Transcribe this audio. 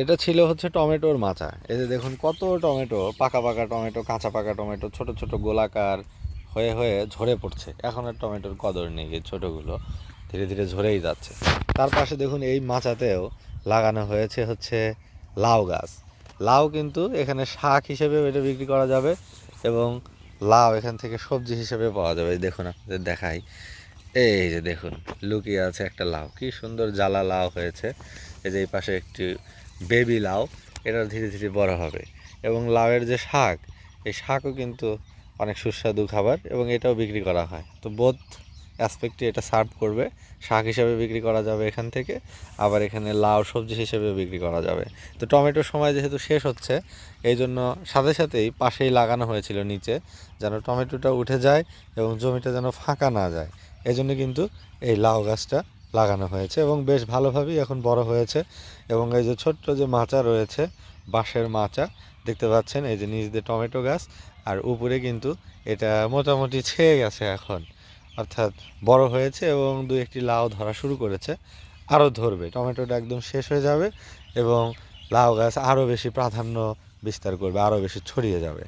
এটা ছিল হচ্ছে টমেটোর মাচা। এই যে দেখুন কত টমেটো, পাকা পাকা টমেটো, কাঁচা পাকা টমেটো, ছোট ছোট গোলাকার হয়ে হয়ে ঝরে পড়ছে। এখন আর টমেটোর কদর নেই, এই ছোটোগুলো ধীরে ধীরে ঝরেই যাচ্ছে। তার পাশে দেখুন এই মাচাতেও লাগানো হয়েছে হচ্ছে লাউ গাছ। লাউ কিন্তু এখানে শাক হিসেবে এটা বিক্রি করা যাবে, এবং লাউ এখান থেকে সবজি হিসেবে পাওয়া যাবে। দেখুন আপনাদের দেখাই, এই যে দেখুন লুকিয়ে আছে একটা লাউ, কি সুন্দর জ্বালা লাউ হয়েছে। এই যে এই পাশে একটি বেবি লাউ, এটা ধীরে ধীরে বড় হবে। এবং লাউয়ের যে শাক, এই শাকও কিন্তু অনেক সুস্বাদু খাবার, এবং এটাও বিক্রি করা হয়। তো বোথ অ্যাসপেক্টে এটা সার্ভ করবে, শাক হিসাবে বিক্রি করা যাবে এখান থেকে, আবার এখানে লাউ সবজি হিসেবে বিক্রি করা যাবে। তো টমেটোর সময় যেহেতু শেষ হচ্ছে, এই জন্য সাথে সাথেই পাশেই লাগানো হয়েছিল নিচে, যেন টমেটোটা উঠে যায় এবং জমিটা যেন ফাঁকা না যায়। এই জন্য কিন্তু এই লাউ গাছটা লাগানো হয়েছে, এবং বেশ ভালোভাবেই এখন বড় হয়েছে। এবং এই যে ছোট্ট যে মাচা রয়েছে, বাঁশের মাচা দেখতে পাচ্ছেন, এই যে নিচ দিয়ে টমেটো গাছ, আর উপরে কিন্তু এটা মোটামুটি ছেয়ে গেছে এখন, অর্থাৎ বড় হয়েছে এবং দু একটি লাউ ধরা শুরু করেছে। আরও ধরবে, টমেটোটা একদম শেষ হয়ে যাবে এবং লাউ গাছ আরও বেশি প্রাধান্য বিস্তার করবে, আরও বেশি ছড়িয়ে যাবে।